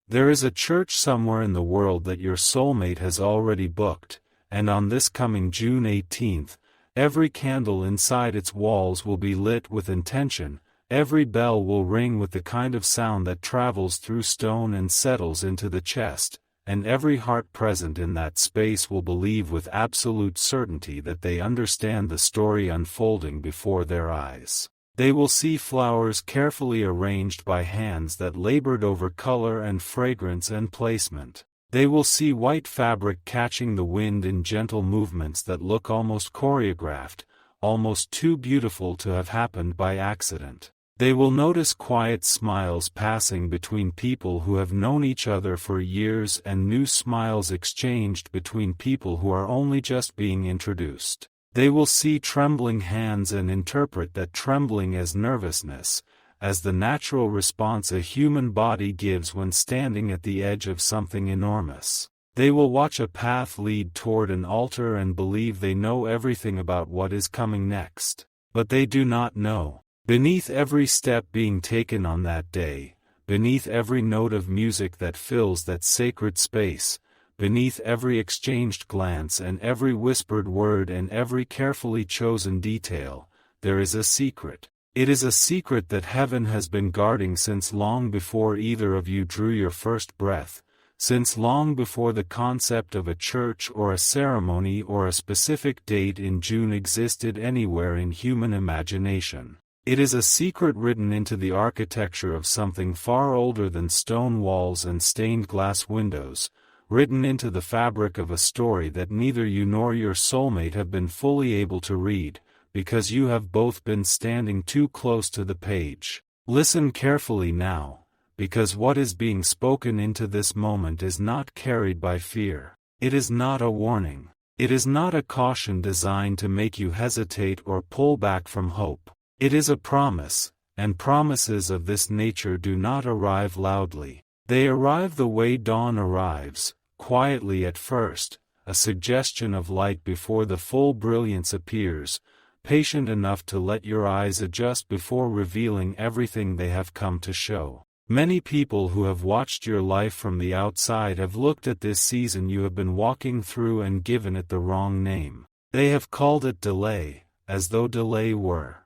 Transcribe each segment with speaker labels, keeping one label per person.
Speaker 1: There is a church somewhere in the world that your soulmate has already booked, and on this coming June 18th, every candle inside its walls will be lit with intention, every bell will ring with the kind of sound that travels through stone and settles into the chest, and every heart present in that space will believe with absolute certainty that they understand the story unfolding before their eyes. They will see flowers carefully arranged by hands that labored over color and fragrance and placement. They will see white fabric catching the wind in gentle movements that look almost choreographed, almost too beautiful to have happened by accident. They will notice quiet smiles passing between people who have known each other for years and new smiles exchanged between people who are only just being introduced. They will see trembling hands and interpret that trembling as nervousness, as the natural response a human body gives when standing at the edge of something enormous. They will watch a path lead toward an altar and believe they know everything about what is coming next. But they do not know. Beneath every step being taken on that day, beneath every note of music that fills that sacred space, beneath every exchanged glance and every whispered word and every carefully chosen detail, there is a secret. It is a secret that heaven has been guarding since long before either of you drew your first breath, since long before the concept of a church or a ceremony or a specific date in June existed anywhere in human imagination. It is a secret written into the architecture of something far older than stone walls and stained glass windows, written into the fabric of a story that neither you nor your soulmate have been fully able to read, because you have both been standing too close to the page. Listen carefully now, because what is being spoken into this moment is not carried by fear. It is not a warning. It is not a caution designed to make you hesitate or pull back from hope. It is a promise, and promises of this nature do not arrive loudly. They arrive the way dawn arrives, quietly at first, a suggestion of light before the full brilliance appears, patient enough to let your eyes adjust before revealing everything they have come to show. Many people who have watched your life from the outside have looked at this season you have been walking through and given it the wrong name. They have called it delay, as though delay were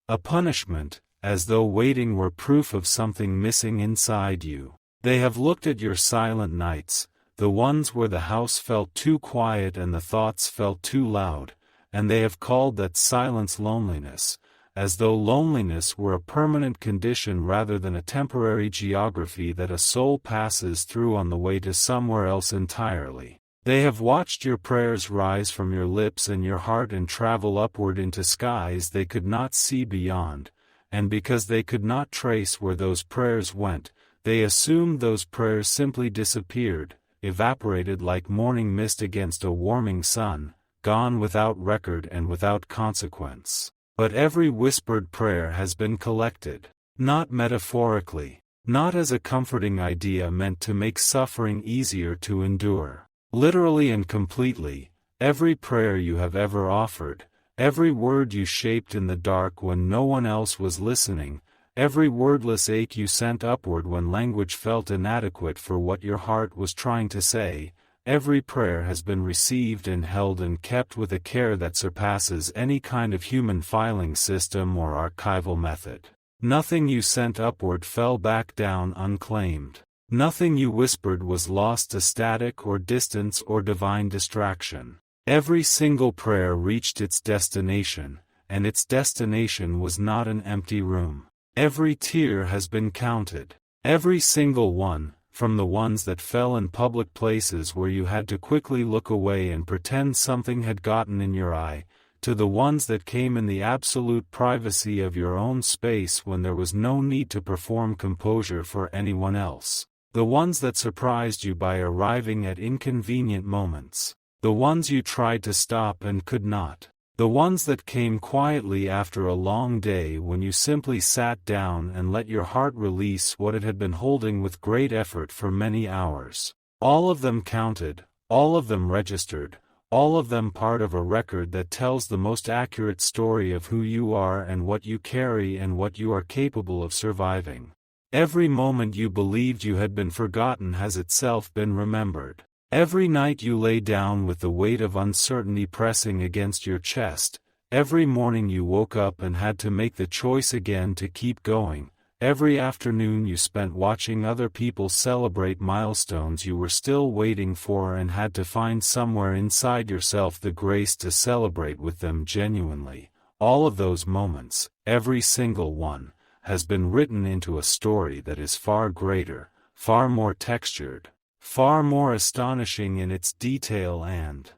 Speaker 1: a punishment, as though waiting were proof of something missing inside you. They have looked at your silent nights, the ones where the house felt too quiet and the thoughts felt too loud, and they have called that silence loneliness, as though loneliness were a permanent condition rather than a temporary geography that a soul passes through on the way to somewhere else entirely. They have watched your prayers rise from your lips and your heart and travel upward into skies they could not see beyond, and because they could not trace where those prayers went, they assumed those prayers simply disappeared, evaporated like morning mist against a warming sun, gone without record and without consequence. But every whispered prayer has been collected, not metaphorically, not as a comforting idea meant to make suffering easier to endure. Literally and completely, every prayer you have ever offered, every word you shaped in the dark when no one else was listening, every wordless ache you sent upward when language felt inadequate for what your heart was trying to say, every prayer has been received and held and kept with a care that surpasses any kind of human filing system or archival method. Nothing you sent upward fell back down unclaimed. Nothing you whispered was lost to static or distance or divine distraction. Every single prayer reached its destination, and its destination was not an empty room. Every tear has been counted. Every single one, from the ones that fell in public places where you had to quickly look away and pretend something had gotten in your eye, to the ones that came in the absolute privacy of your own space when there was no need to perform composure for anyone else. The ones that surprised you by arriving at inconvenient moments. The ones you tried to stop and could not. The ones that came quietly after a long day when you simply sat down and let your heart release what it had been holding with great effort for many hours. All of them counted, all of them registered, all of them part of a record that tells the most accurate story of who you are and what you carry and what you are capable of surviving. Every moment you believed you had been forgotten has itself been remembered. Every night you lay down with the weight of uncertainty pressing against your chest, every morning you woke up and had to make the choice again to keep going, every afternoon you spent watching other people celebrate milestones you were still waiting for and had to find somewhere inside yourself the grace to celebrate with them genuinely. All of those moments, every single one, has been written into a story that is far greater, far more textured, far more astonishing in its detail and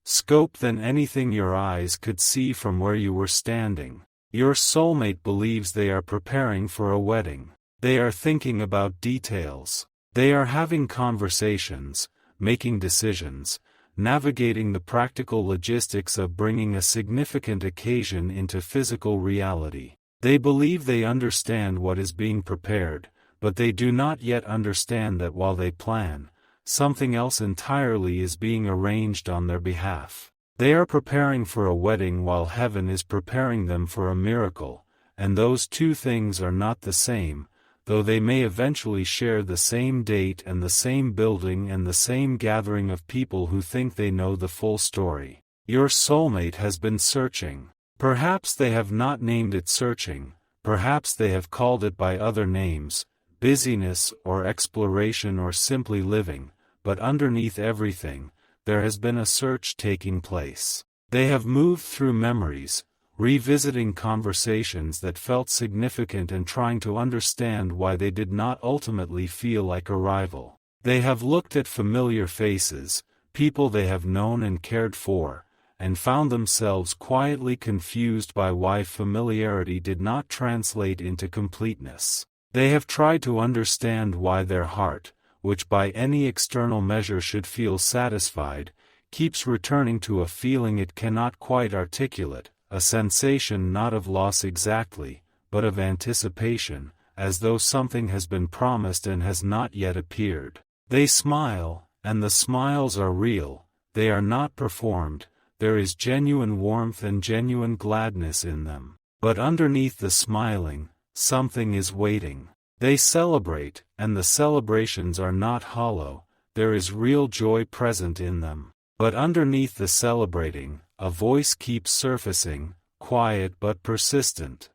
Speaker 1: scope than anything your eyes could see from where you were standing. Your soulmate believes they are preparing for a wedding. They are thinking about details. They are having conversations, making decisions, navigating the practical logistics of bringing a significant occasion into physical reality. They believe they understand what is being prepared, but they do not yet understand that while they plan, something else entirely is being arranged on their behalf. They are preparing for a wedding while heaven is preparing them for a miracle, and those two things are not the same, though they may eventually share the same date and the same building and the same gathering of people who think they know the full story. Your soulmate has been searching. Perhaps they have not named it searching, perhaps they have called it by other names, busyness or exploration or simply living, but underneath everything, there has been a search taking place. They have moved through memories, revisiting conversations that felt significant and trying to understand why they did not ultimately feel like a rival. They have looked at familiar faces, people they have known and cared for, and found themselves quietly confused by why familiarity did not translate into completeness. They have tried to understand why their heart, which by any external measure should feel satisfied, keeps returning to a feeling it cannot quite articulate, a sensation not of loss exactly, but of anticipation, as though something has been promised and has not yet appeared. They smile, and the smiles are real, they are not performed, there is genuine warmth and genuine gladness in them. But underneath the smiling, something is waiting. They celebrate, and the celebrations are not hollow, there is real joy present in them. But underneath the celebrating, a voice keeps surfacing, quiet but persistent,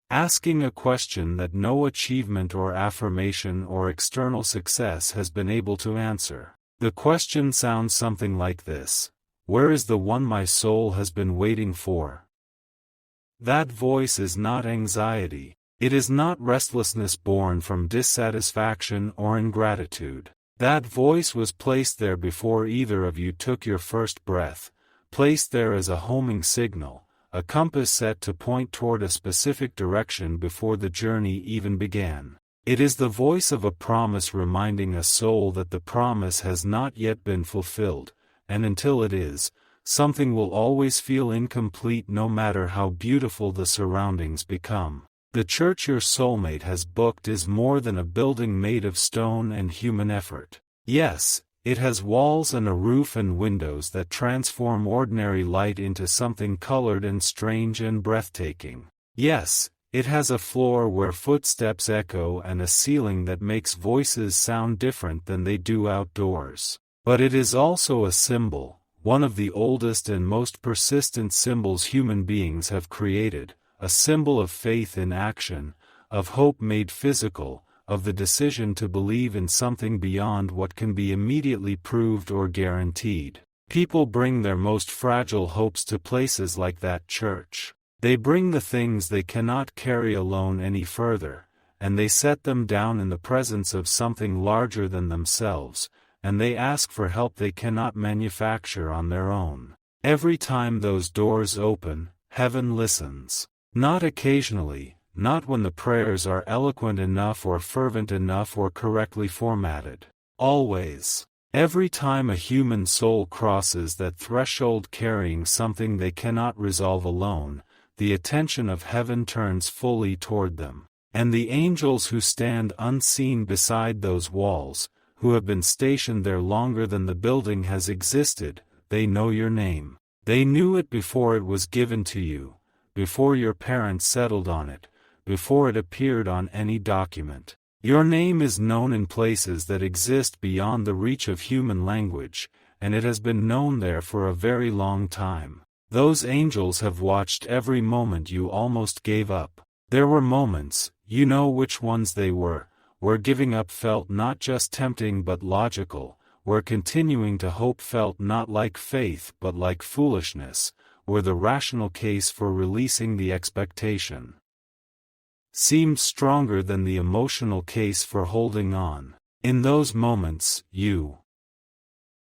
Speaker 1: asking a question that no achievement or affirmation or external success has been able to answer. The question sounds something like this: where is the one my soul has been waiting for? That voice is not anxiety. It is not restlessness born from dissatisfaction or ingratitude. That voice was placed there before either of you took your first breath, placed there as a homing signal, a compass set to point toward a specific direction before the journey even began. It is the voice of a promise reminding a soul that the promise has not yet been fulfilled, and until it is, something will always feel incomplete no matter how beautiful the surroundings become. The church your soulmate has booked is more than a building made of stone and human effort. Yes, it has walls and a roof and windows that transform ordinary light into something colored and strange and breathtaking. Yes, it has a floor where footsteps echo and a ceiling that makes voices sound different than they do outdoors. But it is also a symbol, one of the oldest and most persistent symbols human beings have created. A symbol of faith in action, of hope made physical, of the decision to believe in something beyond what can be immediately proved or guaranteed. People bring their most fragile hopes to places like that church. They bring the things they cannot carry alone any further, and they set them down in the presence of something larger than themselves, and they ask for help they cannot manufacture on their own. Every time those doors open, heaven listens. Not occasionally, not when the prayers are eloquent enough or fervent enough or correctly formatted. Always. Every time a human soul crosses that threshold carrying something they cannot resolve alone, the attention of heaven turns fully toward them. And the angels who stand unseen beside those walls, who have been stationed there longer than the building has existed, they know your name. They knew it before it was given to you. Before your parents settled on it, before it appeared on any document. Your name is known in places that exist beyond the reach of human language, and it has been known there for a very long time. Those angels have watched every moment you almost gave up. There were moments, you know which ones they were, where giving up felt not just tempting but logical, where continuing to hope felt not like faith but like foolishness, where the rational case for releasing the expectation seemed stronger than the emotional case for holding on. In those moments, you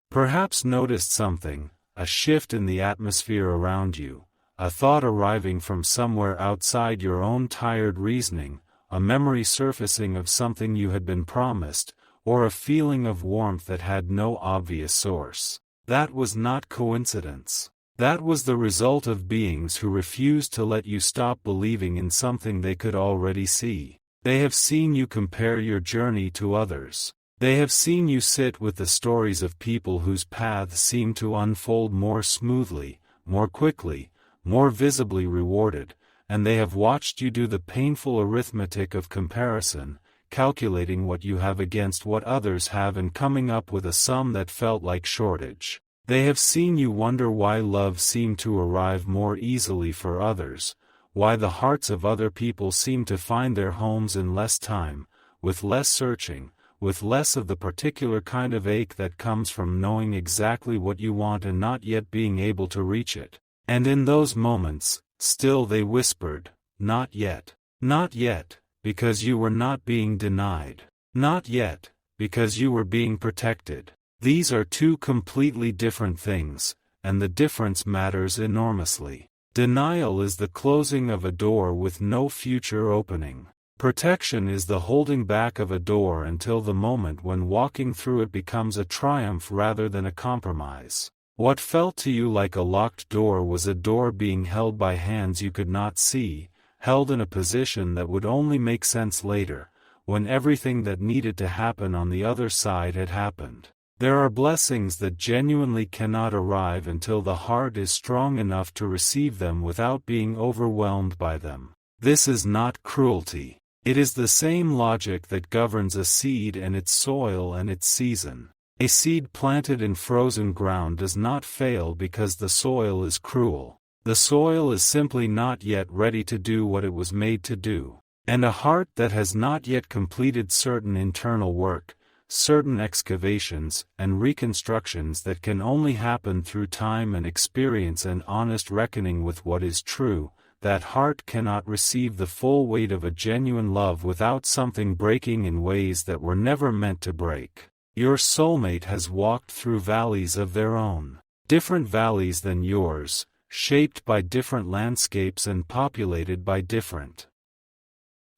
Speaker 1: perhaps noticed something, a shift in the atmosphere around you, a thought arriving from somewhere outside your own tired reasoning, a memory surfacing of something you had been promised, or a feeling of warmth that had no obvious source. That was not coincidence. That was the result of beings who refused to let you stop believing in something they could already see. They have seen you compare your journey to others. They have seen you sit with the stories of people whose paths seem to unfold more smoothly, more quickly, more visibly rewarded, and they have watched you do the painful arithmetic of comparison, calculating what you have against what others have and coming up with a sum that felt like shortage. They have seen you wonder why love seemed to arrive more easily for others, why the hearts of other people seem to find their homes in less time, with less searching, with less of the particular kind of ache that comes from knowing exactly what you want and not yet being able to reach it. And in those moments, still they whispered, "Not yet. Not yet, because you were not being denied. Not yet, because you were being protected." These are two completely different things, and the difference matters enormously. Denial is the closing of a door with no future opening. Protection is the holding back of a door until the moment when walking through it becomes a triumph rather than a compromise. What felt to you like a locked door was a door being held by hands you could not see, held in a position that would only make sense later, when everything that needed to happen on the other side had happened. There are blessings that genuinely cannot arrive until the heart is strong enough to receive them without being overwhelmed by them. This is not cruelty. It is the same logic that governs a seed and its soil and its season. A seed planted in frozen ground does not fail because the soil is cruel. The soil is simply not yet ready to do what it was made to do. And a heart that has not yet completed certain internal work, certain excavations and reconstructions that can only happen through time and experience and honest reckoning with what is true, that heart cannot receive the full weight of a genuine love without something breaking in ways that were never meant to break. Your soulmate has walked through valleys of their own, different valleys than yours, shaped by different landscapes and populated by different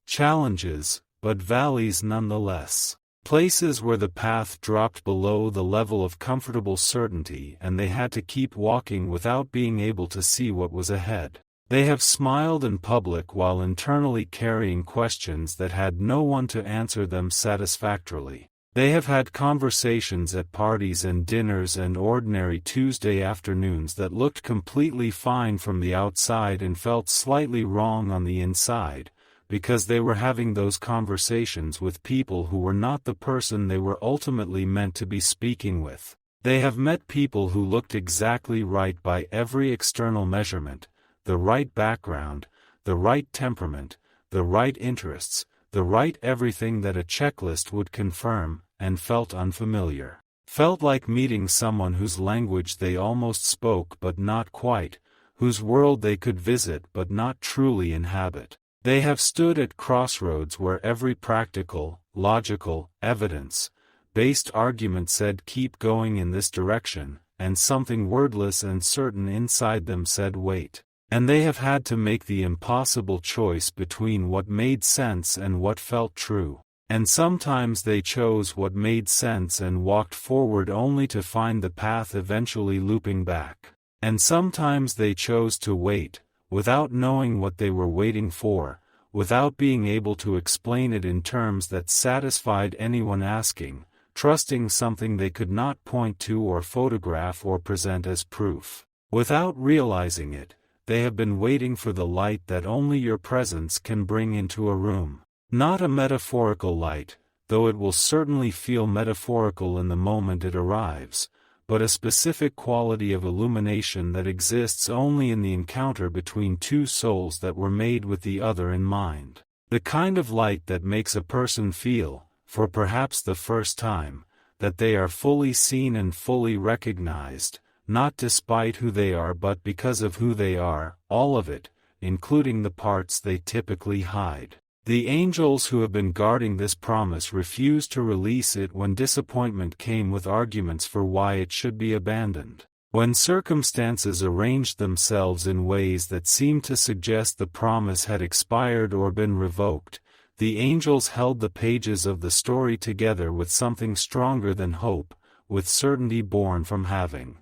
Speaker 1: challenges, but valleys nonetheless. Places where the path dropped below the level of comfortable certainty and they had to keep walking without being able to see what was ahead. They have smiled in public while internally carrying questions that had no one to answer them satisfactorily. They have had conversations at parties and dinners and ordinary Tuesday afternoons that looked completely fine from the outside and felt slightly wrong on the inside, because they were having those conversations with people who were not the person they were ultimately meant to be speaking with. They have met people who looked exactly right by every external measurement, the right background, the right temperament, the right interests, the right everything that a checklist would confirm, and felt unfamiliar. Felt like meeting someone whose language they almost spoke but not quite, whose world they could visit but not truly inhabit. They have stood at crossroads where every practical, logical, evidence-based argument said keep going in this direction, and something wordless and certain inside them said wait. And they have had to make the impossible choice between what made sense and what felt true. And sometimes they chose what made sense and walked forward only to find the path eventually looping back. And sometimes they chose to wait, without knowing what they were waiting for, without being able to explain it in terms that satisfied anyone asking, trusting something they could not point to or photograph or present as proof. Without realizing it, they have been waiting for the light that only your presence can bring into a room. Not a metaphorical light, though it will certainly feel metaphorical in the moment it arrives, but a specific quality of illumination that exists only in the encounter between two souls that were made with the other in mind. The kind of light that makes a person feel, for perhaps the first time, that they are fully seen and fully recognized, not despite who they are but because of who they are, all of it, including the parts they typically hide. The angels who have been guarding this promise refused to release it when disappointment came with arguments for why it should be abandoned. When circumstances arranged themselves in ways that seemed to suggest the promise had expired or been revoked, the angels held the pages of the story together with something stronger than hope, with certainty born from having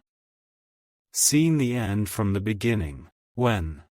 Speaker 1: seen the end from the beginning. When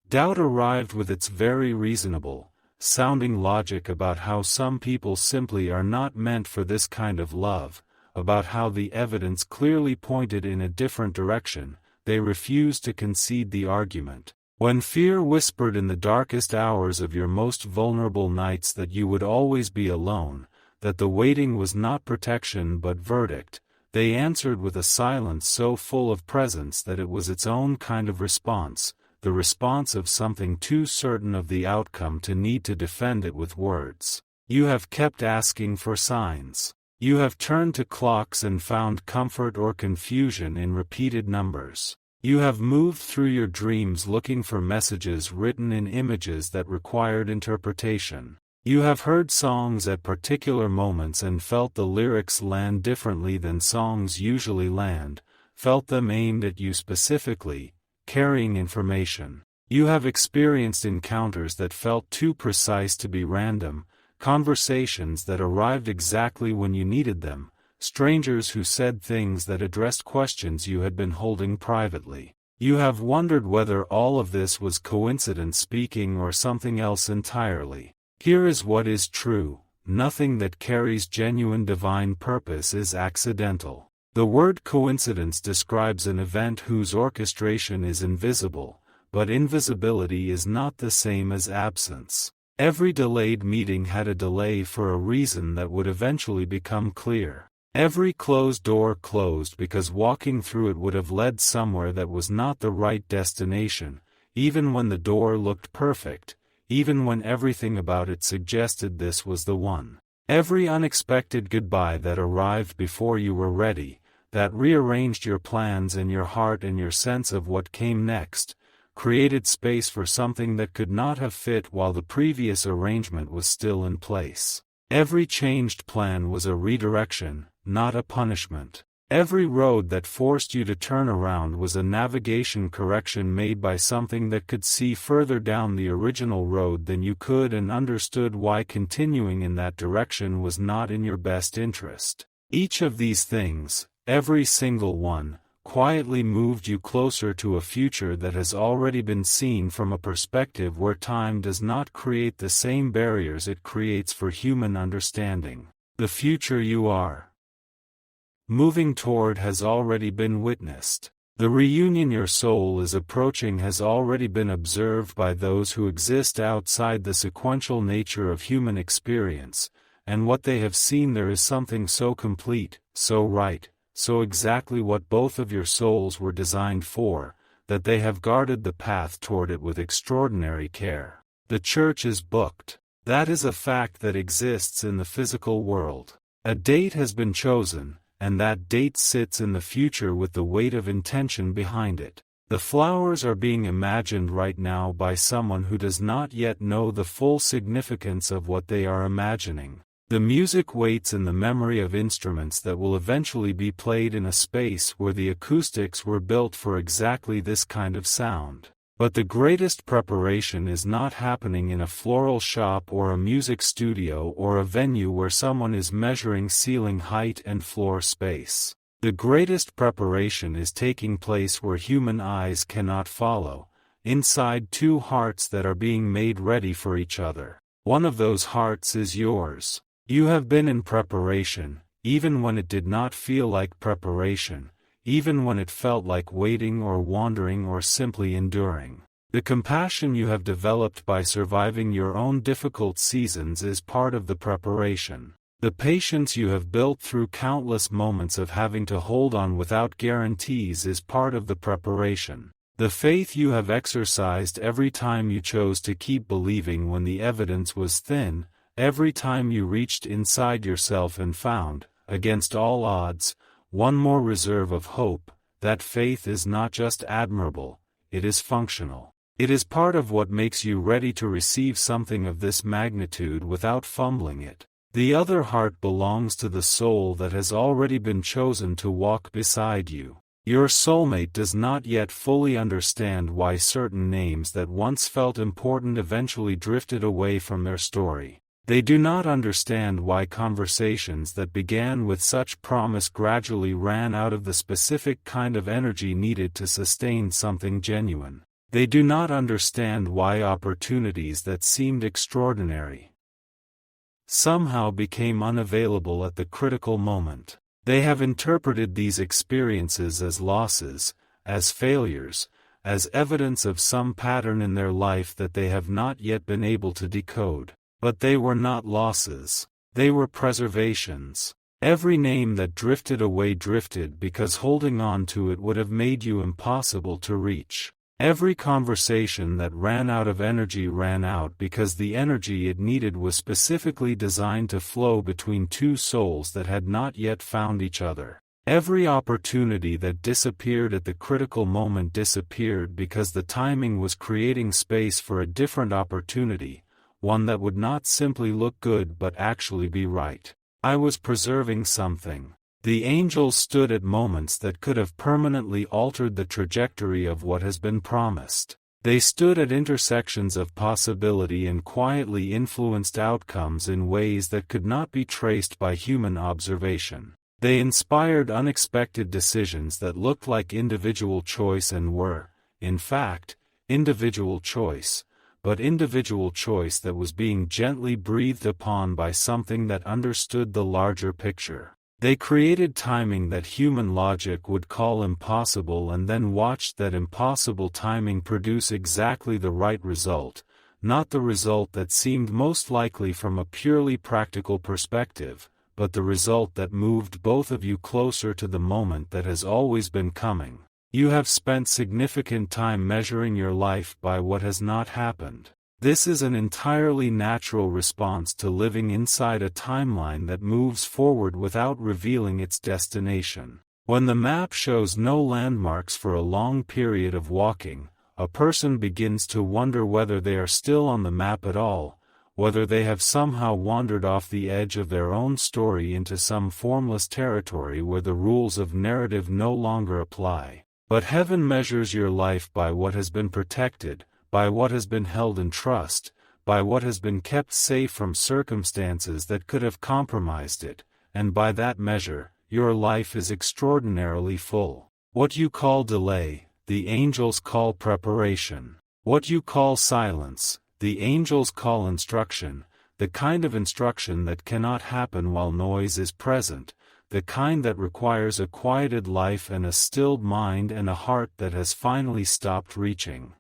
Speaker 1: doubt arrived with its very reasonable sounding logic about how some people simply are not meant for this kind of love, about how the evidence clearly pointed in a different direction, they refused to concede the argument. When fear whispered in the darkest hours of your most vulnerable nights that you would always be alone, that the waiting was not protection but verdict, they answered with a silence so full of presence that it was its own kind of response, the response of something too certain of the outcome to need to defend it with words. You have kept asking for signs. You have turned to clocks and found comfort or confusion in repeated numbers. You have moved through your dreams looking for messages written in images that required interpretation. You have heard songs at particular moments and felt the lyrics land differently than songs usually land, felt them aimed at you specifically, carrying information. You have experienced encounters that felt too precise to be random, conversations that arrived exactly when you needed them, strangers who said things that addressed questions you had been holding privately. You have wondered whether all of this was coincidence speaking or something else entirely. Here is what is true: nothing that carries genuine divine purpose is accidental. The word coincidence describes an event whose orchestration is invisible, but invisibility is not the same as absence. Every delayed meeting had a delay for a reason that would eventually become clear. Every closed door closed because walking through it would have led somewhere that was not the right destination, even when the door looked perfect, even when everything about it suggested this was the one. Every unexpected goodbye that arrived before you were ready, that rearranged your plans and your heart and your sense of what came next, created space for something that could not have fit while the previous arrangement was still in place. Every changed plan was a redirection, not a punishment. Every road that forced you to turn around was a navigation correction made by something that could see further down the original road than you could and understood why continuing in that direction was not in your best interest. Each of these things, every single one, quietly moved you closer to a future that has already been seen from a perspective where time does not create the same barriers it creates for human understanding. The future you are moving toward has already been witnessed. The reunion your soul is approaching has already been observed by those who exist outside the sequential nature of human experience, and what they have seen there is something so complete, so right, so exactly what both of your souls were designed for, that they have guarded the path toward it with extraordinary care. The church is booked. That is a fact that exists in the physical world. A date has been chosen, and that date sits in the future with the weight of intention behind it. The flowers are being imagined right now by someone who does not yet know the full significance of what they are imagining. The music waits in the memory of instruments that will eventually be played in a space where the acoustics were built for exactly this kind of sound. But the greatest preparation is not happening in a floral shop or a music studio or a venue where someone is measuring ceiling height and floor space. The greatest preparation is taking place where human eyes cannot follow, inside two hearts that are being made ready for each other. One of those hearts is yours. You have been in preparation, even when it did not feel like preparation, even when it felt like waiting or wandering or simply enduring. The compassion you have developed by surviving your own difficult seasons is part of the preparation. The patience you have built through countless moments of having to hold on without guarantees is part of the preparation. The faith you have exercised every time you chose to keep believing when the evidence was thin, every time you reached inside yourself and found, against all odds, one more reserve of hope, that faith is not just admirable, it is functional. It is part of what makes you ready to receive something of this magnitude without fumbling it. The other heart belongs to the soul that has already been chosen to walk beside you. Your soulmate does not yet fully understand why certain names that once felt important eventually drifted away from their story. They do not understand why conversations that began with such promise gradually ran out of the specific kind of energy needed to sustain something genuine. They do not understand why opportunities that seemed extraordinary somehow became unavailable at the critical moment. They have interpreted these experiences as losses, as failures, as evidence of some pattern in their life that they have not yet been able to decode. But they were not losses. They were preservations. Every name that drifted away drifted because holding on to it would have made you impossible to reach. Every conversation that ran out of energy ran out because the energy it needed was specifically designed to flow between two souls that had not yet found each other. Every opportunity that disappeared at the critical moment disappeared because the timing was creating space for a different opportunity, one that would not simply look good but actually be right. I was preserving something. The angels stood at moments that could have permanently altered the trajectory of what has been promised. They stood at intersections of possibility and quietly influenced outcomes in ways that could not be traced by human observation. They inspired unexpected decisions that looked like individual choice and were, in fact, individual choice, but individual choice that was being gently breathed upon by something that understood the larger picture. They created timing that human logic would call impossible and then watched that impossible timing produce exactly the right result, not the result that seemed most likely from a purely practical perspective, but the result that moved both of you closer to the moment that has always been coming. You have spent significant time measuring your life by what has not happened. This is an entirely natural response to living inside a timeline that moves forward without revealing its destination. When the map shows no landmarks for a long period of walking, a person begins to wonder whether they are still on the map at all, whether they have somehow wandered off the edge of their own story into some formless territory where the rules of narrative no longer apply. But heaven measures your life by what has been protected, by what has been held in trust, by what has been kept safe from circumstances that could have compromised it, and by that measure, your life is extraordinarily full. What you call delay, the angels call preparation. What you call silence, the angels call instruction, the kind of instruction that cannot happen while noise is present, the kind that requires a quieted life and a stilled mind and a heart that has finally stopped reaching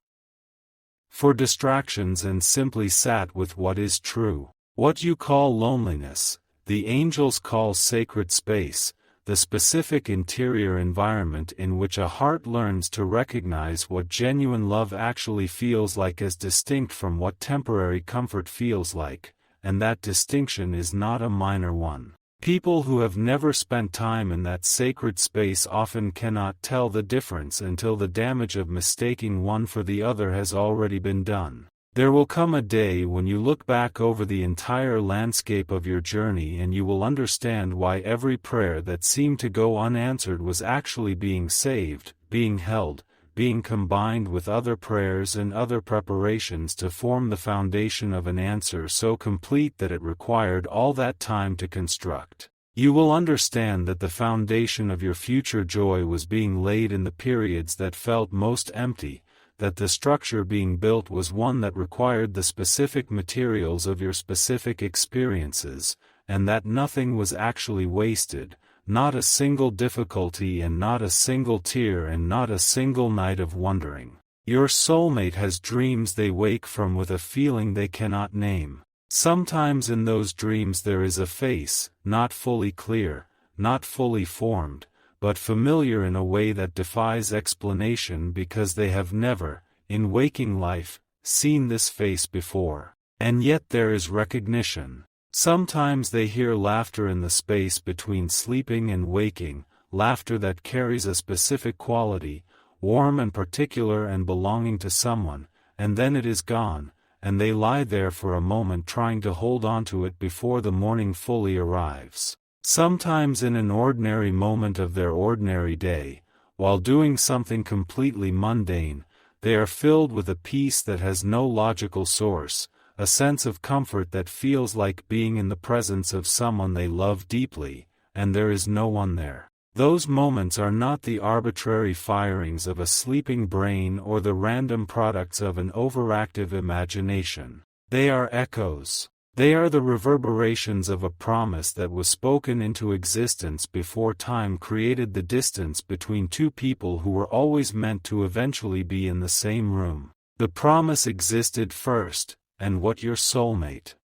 Speaker 1: for distractions and simply sat with what is true. What you call loneliness, the angels call sacred space, the specific interior environment in which a heart learns to recognize what genuine love actually feels like as distinct from what temporary comfort feels like, and that distinction is not a minor one. People who have never spent time in that sacred space often cannot tell the difference until the damage of mistaking one for the other has already been done. There will come a day when you look back over the entire landscape of your journey and you will understand why every prayer that seemed to go unanswered was actually being saved, being held, being combined with other prayers and other preparations to form the foundation of an answer so complete that it required all that time to construct. You will understand that the foundation of your future joy was being laid in the periods that felt most empty, that the structure being built was one that required the specific materials of your specific experiences, and that nothing was actually wasted, not a single difficulty and not a single tear and not a single night of wondering. Your soulmate has dreams they wake from with a feeling they cannot name. Sometimes in those dreams there is a face, not fully clear, not fully formed, but familiar in a way that defies explanation because they have never, in waking life, seen this face before. And yet there is recognition. Sometimes they hear laughter in the space between sleeping and waking, laughter that carries a specific quality, warm and particular and belonging to someone, and then it is gone, and they lie there for a moment trying to hold on to it before the morning fully arrives. Sometimes in an ordinary moment of their ordinary day, while doing something completely mundane, they are filled with a peace that has no logical source, a sense of comfort that feels like being in the presence of someone they love deeply, and there is no one there. Those moments are not the arbitrary firings of a sleeping brain or the random products of an overactive imagination. They are echoes. They are the reverberations of a promise that was spoken into existence before time created the distance between two people who were always meant to eventually be in the same room. The promise existed first, and what your soulmate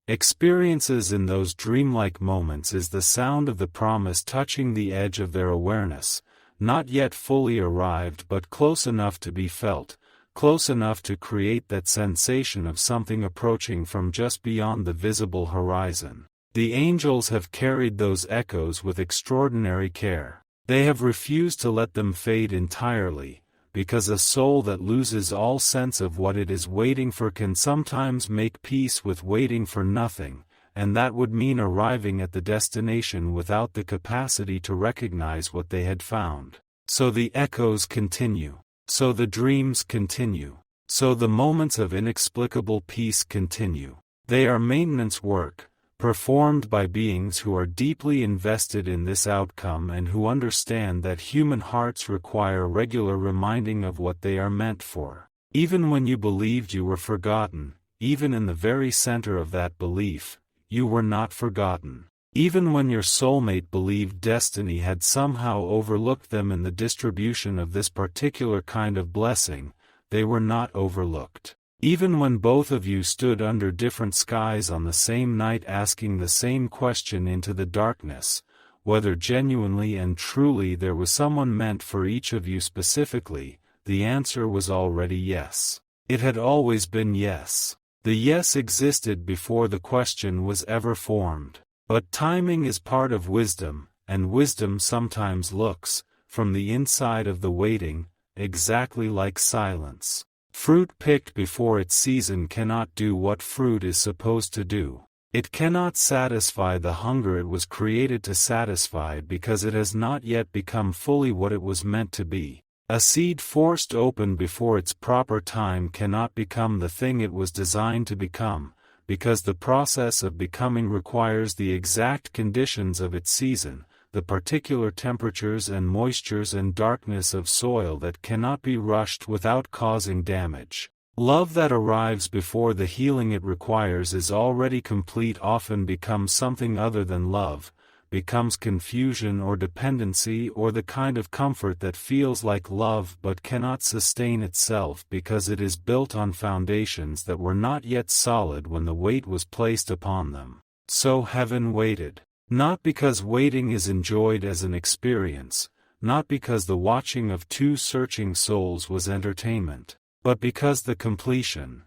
Speaker 1: experiences in those dreamlike moments is the sound of the promise touching the edge of their awareness, not yet fully arrived but close enough to be felt, close enough to create that sensation of something approaching from just beyond the visible horizon. The angels have carried those echoes with extraordinary care. They have refused to let them fade entirely, because a soul that loses all sense of what it is waiting for can sometimes make peace with waiting for nothing, and that would mean arriving at the destination without the capacity to recognize what they had found. So the echoes continue. So the dreams continue. So the moments of inexplicable peace continue. They are maintenance work, performed by beings who are deeply invested in this outcome and who understand that human hearts require regular reminding of what they are meant for. Even when you believed you were forgotten, even in the very center of that belief, you were not forgotten. Even when your soulmate believed destiny had somehow overlooked them in the distribution of this particular kind of blessing, they were not overlooked. Even when both of you stood under different skies on the same night asking the same question into the darkness, whether genuinely and truly there was someone meant for each of you specifically, the answer was already yes. It had always been yes. The yes existed before the question was ever formed. But timing is part of wisdom, and wisdom sometimes looks, from the inside of the waiting, exactly like silence. Fruit picked before its season cannot do what fruit is supposed to do. It cannot satisfy the hunger it was created to satisfy because it has not yet become fully what it was meant to be. A seed forced open before its proper time cannot become the thing it was designed to become, because the process of becoming requires the exact conditions of its season, the particular temperatures and moistures and darkness of soil that cannot be rushed without causing damage. Love that arrives before the healing it requires is already complete often becomes something other than love, becomes confusion or dependency or the kind of comfort that feels like love but cannot sustain itself because it is built on foundations that were not yet solid when the weight was placed upon them. So heaven waited. Not because waiting is enjoyed as an experience, not because the watching of two searching souls was entertainment, but because the completion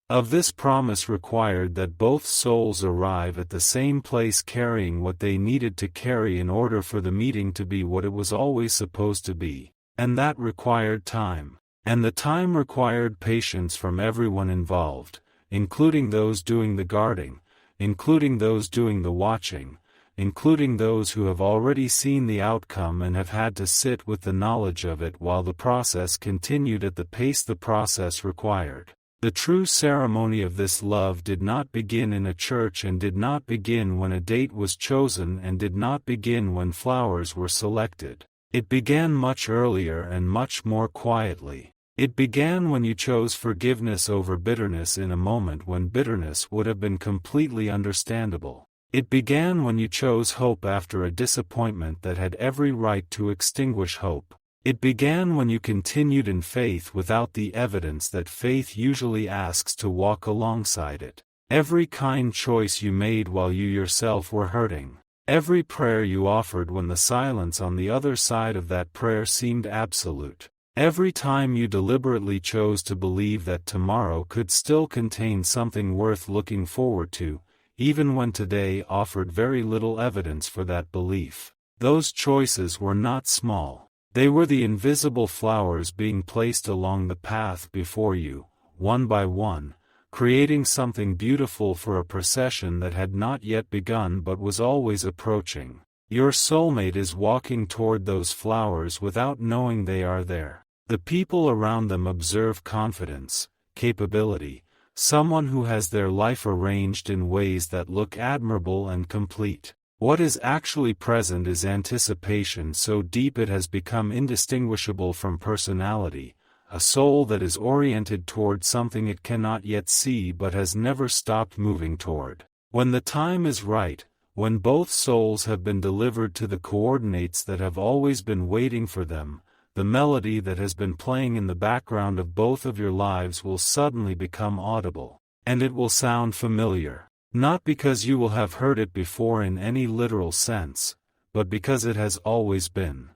Speaker 1: of this promise required that both souls arrive at the same place carrying what they needed to carry in order for the meeting to be what it was always supposed to be, and that required time. And the time required patience from everyone involved, including those doing the guarding, including those doing the watching, including those who have already seen the outcome and have had to sit with the knowledge of it while the process continued at the pace the process required. The true ceremony of this love did not begin in a church and did not begin when a date was chosen and did not begin when flowers were selected. It began much earlier and much more quietly. It began when you chose forgiveness over bitterness in a moment when bitterness would have been completely understandable. It began when you chose hope after a disappointment that had every right to extinguish hope. It began when you continued in faith without the evidence that faith usually asks to walk alongside it. Every kind choice you made while you yourself were hurting. Every prayer you offered when the silence on the other side of that prayer seemed absolute. Every time you deliberately chose to believe that tomorrow could still contain something worth looking forward to, even when today offered very little evidence for that belief. Those choices were not small. They were the invisible flowers being placed along the path before you, one by one, creating something beautiful for a procession that had not yet begun but was always approaching. Your soulmate is walking toward those flowers without knowing they are there. The people around them observe confidence, capability, someone who has their life arranged in ways that look admirable and complete. What is actually present is anticipation so deep it has become indistinguishable from personality, a soul that is oriented toward something it cannot yet see but has never stopped moving toward. When the time is right, when both souls have been delivered to the coordinates that have always been waiting for them, the melody that has been playing in the background of both of your lives will suddenly become audible, and it will sound familiar. Not because you will have heard it before in any literal sense, but because it has always been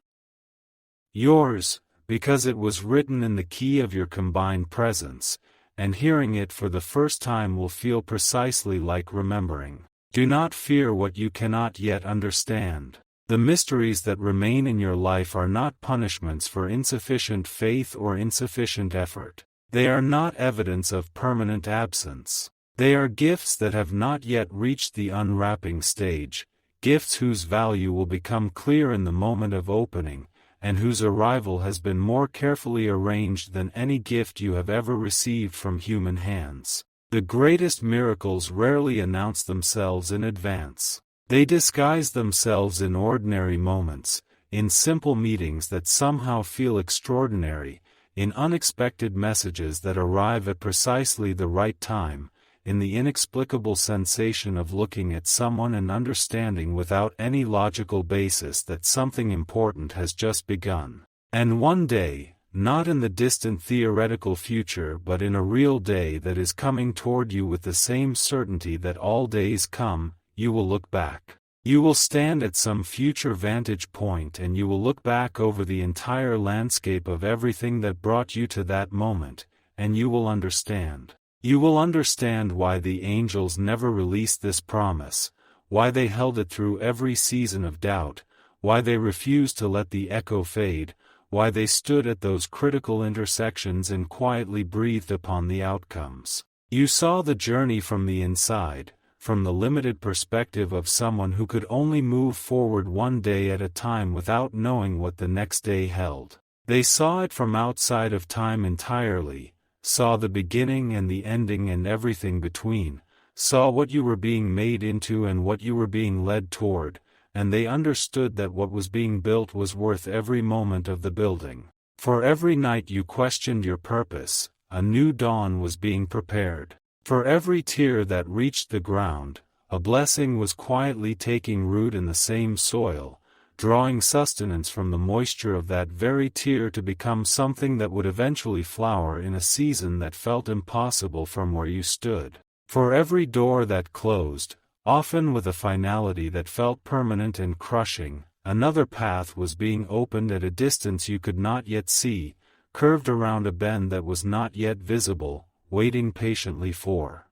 Speaker 1: yours, because it was written in the key of your combined presence, and hearing it for the first time will feel precisely like remembering. Do not fear what you cannot yet understand. The mysteries that remain in your life are not punishments for insufficient faith or insufficient effort. They are not evidence of permanent absence. They are gifts that have not yet reached the unwrapping stage, gifts whose value will become clear in the moment of opening, and whose arrival has been more carefully arranged than any gift you have ever received from human hands. The greatest miracles rarely announce themselves in advance. They disguise themselves in ordinary moments, in simple meetings that somehow feel extraordinary, in unexpected messages that arrive at precisely the right time, in the inexplicable sensation of looking at someone and understanding without any logical basis that something important has just begun. And one day, not in the distant theoretical future but in a real day that is coming toward you with the same certainty that all days come, you will look back. You will stand at some future vantage point and you will look back over the entire landscape of everything that brought you to that moment, and you will understand. You will understand why the angels never released this promise, why they held it through every season of doubt, why they refused to let the echo fade, why they stood at those critical intersections and quietly breathed upon the outcomes. You saw the journey from the inside, from the limited perspective of someone who could only move forward one day at a time without knowing what the next day held. They saw it from outside of time entirely, saw the beginning and the ending and everything between, saw what you were being made into and what you were being led toward, and they understood that what was being built was worth every moment of the building. For every night you questioned your purpose, a new dawn was being prepared. For every tear that reached the ground, a blessing was quietly taking root in the same soil, drawing sustenance from the moisture of that very tear to become something that would eventually flower in a season that felt impossible from where you stood. For every door that closed, often with a finality that felt permanent and crushing, another path was being opened at a distance you could not yet see, curved around a bend that was not yet visible, waiting patiently for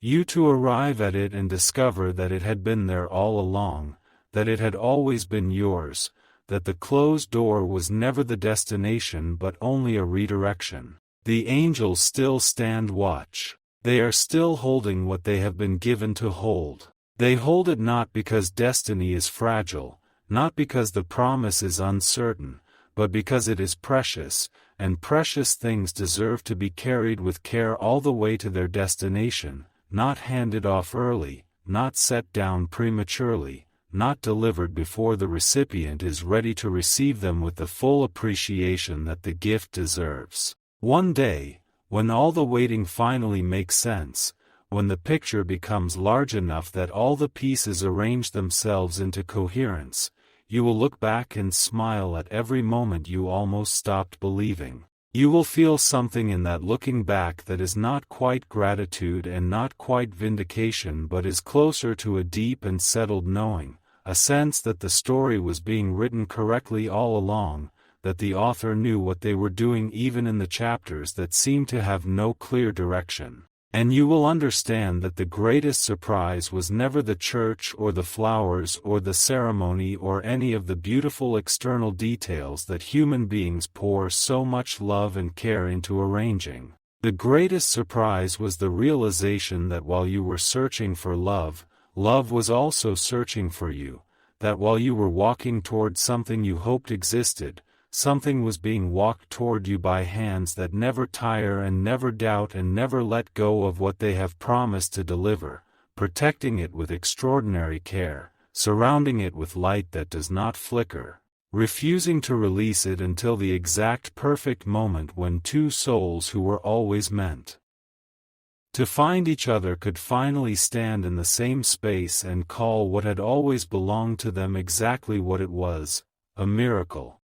Speaker 1: you to arrive at it and discover that it had been there all along, that it had always been yours, that the closed door was never the destination but only a redirection. The angels still stand watch. They are still holding what they have been given to hold. They hold it not because destiny is fragile, not because the promise is uncertain, but because it is precious, and precious things deserve to be carried with care all the way to their destination, not handed off early, not set down prematurely, not delivered before the recipient is ready to receive them with the full appreciation that the gift deserves. One day, when all the waiting finally makes sense, when the picture becomes large enough that all the pieces arrange themselves into coherence, you will look back and smile at every moment you almost stopped believing. You will feel something in that looking back that is not quite gratitude and not quite vindication, but is closer to a deep and settled knowing, a sense that the story was being written correctly all along, that the author knew what they were doing even in the chapters that seemed to have no clear direction. And you will understand that the greatest surprise was never the church or the flowers or the ceremony or any of the beautiful external details that human beings pour so much love and care into arranging. The greatest surprise was the realization that while you were searching for love, love was also searching for you, that while you were walking toward something you hoped existed, something was being walked toward you by hands that never tire and never doubt and never let go of what they have promised to deliver, protecting it with extraordinary care, surrounding it with light that does not flicker, refusing to release it until the exact perfect moment when two souls who were always meant to find each other could finally stand in the same space and call what had always belonged to them exactly what it was, a miracle.